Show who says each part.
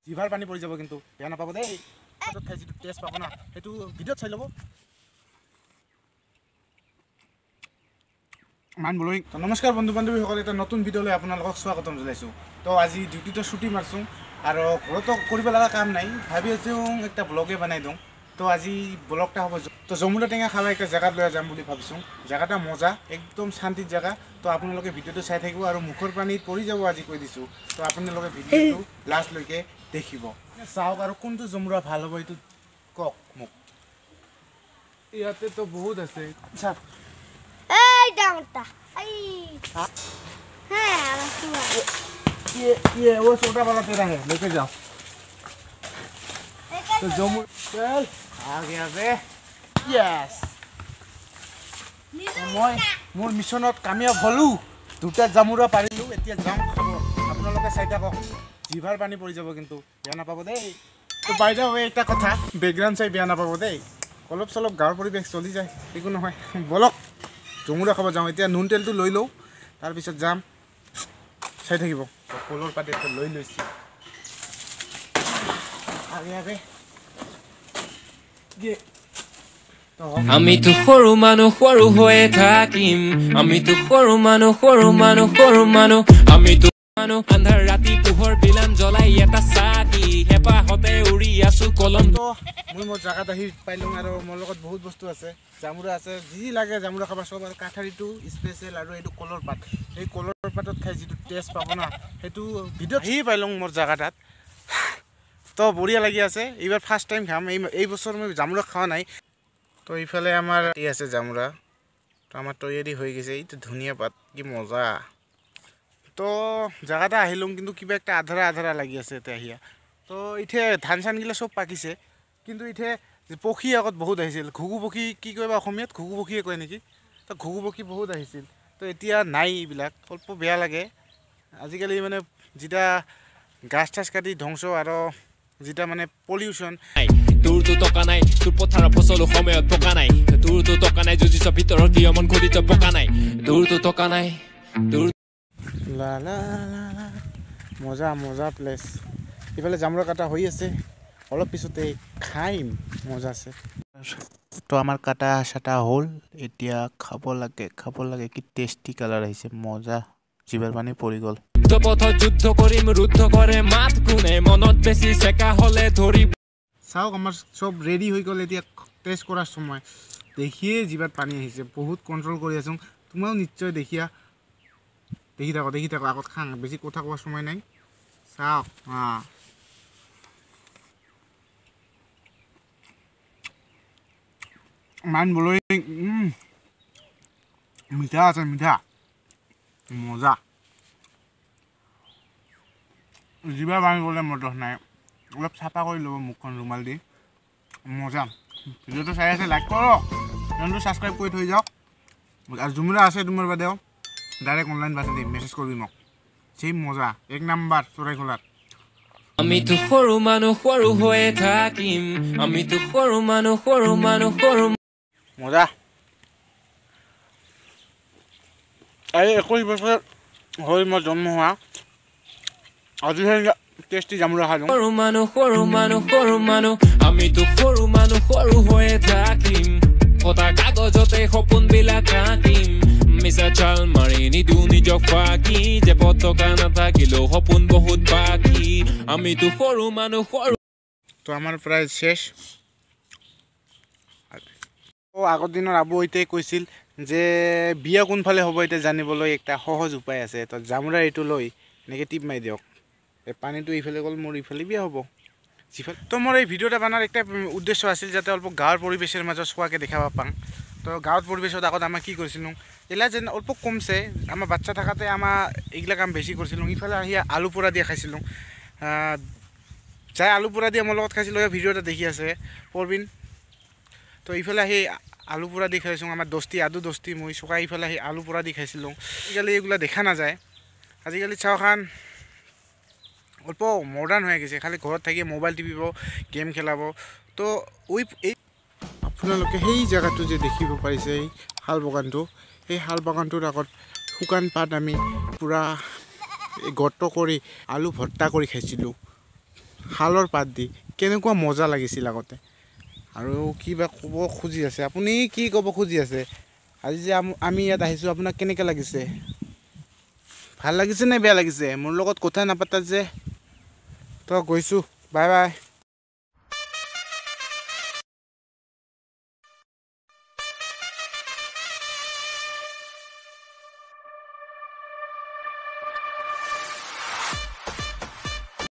Speaker 1: জিভাৰ পানী পৰি যাব কিন্তু বেয়া নাপাব দেই হাতত খাই যিটো টেষ্ট পাব না সেইটো ভিডিঅ'ত চাই ল'ব মান বলই তো নমস্কাৰ বন্ধু বান্ধৱীসকল এটা নতুন ভিডিঅ'লৈ আপোনালোকক স্বাগতম জনাইছোঁ তো আজি ডিউটিটো ছুটি মাৰছোঁ আৰু ঘৰতো কৰিব লগা কাম নাই ভাবি আছোঁ একটা ব্লগে বনাই দিওঁ তো আজি ব্লগটা হ'ব তো জমুৰা টেঙা খাব একটা জেগাত লৈ যাম বুলি ভাবিছোঁ জেগাটা মজা একদম শান্তিৰ জেগা তো আপোনালোকে ভিডিঅ'টো চাই থাকিব আৰু মুখৰ পানীত পৰি যাব আজি কৈ দিছোঁ তো আপোনালোকে ভিডিঅ'টো লাষ্টলৈকে দেখিব চাওক আৰু কোনটো জমুৰা ভাল হ'ব এইটো কওক মোক
Speaker 2: ইয়াতে তো বহুত আছে
Speaker 1: চাওক
Speaker 3: এই ডাউনটা এই হ্যাঁ
Speaker 1: ये वो छोटा वाला तेरा है लेके जाओ तो जमुर चल आ गया बे यस মই মোৰ মিছনত কামিয়াব হলো দুটা জামুৰা পাৰিলো এতিয়া যাম খাব আপোনালোকে চাই থাকক জিভাৰ পানী পৰি যাব কিন্তু বেয়া নাপাব দেই তো বাইদা হৈ এটা কথা বেকগ্ৰাউণ্ড চাই বেয়া নাপাব দেই অলপ চলপ গাঁৱৰ পৰিৱেশ চলি যায় একো নহয় বলক জামুৰা খাব যাওঁ এতিয়া নুন তেলটো লৈ লওঁ তাৰপিছত যাম চাই থাকিব কলৰ পাত এটা লৈ লৈছি আগে আগে
Speaker 4: আমি তো সৰু মানুহ সৰু হৈয়ে থাকিম আমি তো সৰু মানুহ আমি তো মানুহ আন্ধাৰ ৰাতি পোহৰ বিলাম জ্বলাই এটা চাকি হেপাহতে উৰি আছো কলম
Speaker 1: তো মই মোৰ জাগাত আহি পাইলোঁ আৰু মোৰ লগত বহুত বস্তু আছে জামুৰা আছে যি লাগে জামুৰা খাব সব আৰু কাঠাৰিটো স্পেচিয়েল আৰু এইটো কলৰ পাত এই কলৰ পাতত খাই যিটো টেষ্ট পাব না সেইটো ভিডিঅ'ত আহি পাইলোঁ মোৰ জাগাটাত তো বঢ়িয়া লাগি আছে এইবাৰ ফাৰ্ষ্ট টাইম খাম এই বছৰ মই জামুৰা খোৱা নাই তো এইফালে আমাৰ এই আছে জামুৰা তো আমাৰ তৈয়াৰী হৈ গৈছে এইটো ধুনীয়া পাত কি মজা তো জাগাটা আহিলোঁ কিন্তু কিবা একটা আধৰা আধৰা লাগি আছে এতিয়া আহিয়া তো ইথে ধান চানগিলা চব পাকিছে কিন্তু ইথে পক্ষী আগত বহুত আহিছিল ঘুঘু পক্ষী কি কয় বা অসমীয়াত ঘুঘু পক্ষীয়ে কয় নেকি তো ঘুঘু পক্ষী বহুত আহিছিল তো এতিয়া নাই এইবিলাক অল্প বেয়া লাগে আজিকালি মানে যেটা গাছ ঠাছ কাটি ধ্বংস আৰু যেটা মানে পলিউশ্যন
Speaker 4: তোৰতো টকা নাই তোৰ পথাৰৰ ফচল সময়ত পকা নাই তোৰতো টকা নাই যুঁজিছ ভিতৰৰ কিয় মন ঘূৰিছ পকা নাই তোৰতো টকা নাই তোৰ
Speaker 1: লা লা লা লা মজা মজা প্লেচ ইফালে জামুৰা কাটা হৈ আছে অলপ পিছতে খাইম মজা আছে তো আমাৰ কাটা চাটা হ'ল এতিয়া খাব লাগে কি টেষ্টি কালাৰ আহিছে মজা জিভাৰ পানী পৰি গ'ল
Speaker 4: পথত যুদ্ধ কৰিম ৰুদ্ধ কৰে মাত কোনে মনত বেছি চেকা হ'লে ধৰি
Speaker 1: চাওক আমাৰ চব ৰেডি হৈ গ'ল এতিয়া টেষ্ট কৰাৰ সময় দেখিয়ে জিভাত পানী আহিছে বহুত কণ্ট্ৰল কৰি আছোঁ তোমাৰো নিশ্চয় দেখি থাকো আগত খাং বেছি কথা কোৱাৰ সময় নাই চাওক মান বলই মিঠা আছে মিঠা মজা জিভাৰ পানী বলে মোৰ দোষ নাই অলপ চাফা কৰি ল'ব মুখখন ৰুমাল দি মজা ভিডিঅ'টো চাই আছে লাইক কৰক চেনেলটো ছাবস্ক্ৰাইব কৰি থৈ যাওক আৰু জুমুৰা আছে তোমাৰ বাদেও ডাইৰেক্ট অনলাইন বাটে দিম মেছেজ কৰিবি মোক সেই মজা এক নাম্বাৰ চৰাইখোলাত
Speaker 4: আমি তো সৰু মানুহ সৰু হৈয়ে থাকিম আমি তো সৰু মানুহ
Speaker 1: মজা এই 21 বছৰ হৈ মই জন্ম হোৱা আজি টেষ্টি জামুৰা খালোঁ
Speaker 4: সৰু মানুহ আমি তো সৰু মানুহ সৰু হৈয়ে থাকিম কটা কাগজতে সপোনবিলাক আঁকিম মিছা চাল মাৰি নিদিওঁ নিজক ফাঁকি যে পতকা নাথাকিলেও সপোন বহুত বাকী আমি তো সৰু মানুহ
Speaker 1: তো আমাৰ প্ৰায় শেষ আগৰ দিনৰ আবু এইটাই কৈছিল যে বিয়া কোনফালে হ'ব এতিয়া জানিবলৈ একটা সহজ উপায় আছে তো জামুৰা এইটো লৈ এনেকৈ টিপ মাৰি দিয়ক এই পানীটো ইফালে গ'ল মোৰ ইফালে বিয়া হ'ব তো মোৰ এই ভিডিঅ'টা বনাৰ একটা উদ্দেশ্য আছিল যাতে অলপ গাঁৱৰ পৰিৱেশৰ মাজত চোৱাকৈ দেখাব পাওঁ তো গাঁৱৰ পৰিৱেশত আগত আমাৰ কি কৰিছিলোঁ এইবিলাক যেন অল্প কমছে আমাৰ বাচ্চা থাকাতে আমাৰ এইবিলাক কাম বেছি কৰিছিলোঁ ইফালে আহি আলু পোৰা দিয়া খাইছিলোঁ যাই আলু পোৰা দিয়া মোৰ লগত খাইছিলোঁ ভিডিঅ' এটা দেখি আছে পৰবিন তো ইফালে আহি আলু পোৰা দি খাইছোঁ আমাৰ আদু দস্তি মই চোকা ইফালে আহি আলু পোৰা দি খাইছিলোঁ আজিকালি এইবিলাক দেখা নাযায় আজিকালি চাওখান অল্প মডাৰ্ণ হৈ গৈছে খালি ঘৰত থাকি মোবাইল টিপিব গেম খেলাব তো এই আপোনালোকে সেই জেগাটো যে দেখিব পাৰিছে এই শাল বাগানটো সেই শাল বাগানটোৰ আগত শুকান পাত আমি পূৰা গৰ্ত কৰি আলু ভৰ্তা কৰি খাইছিলোঁ শালৰ পাত দি কেনেকুৱা মজা লাগিছিল আগতে আৰু কিবা ক'ব খুজি আছে আপুনি কি ক'ব খুজি আছে আজি যে আমি ইয়াত আহিছোঁ আপোনাক কেনেকৈ লাগিছে ভাল লাগিছে নে বেয়া লাগিছে মোৰ লগত কথা নাপাতা যে তো গৈছোঁ বাই বাই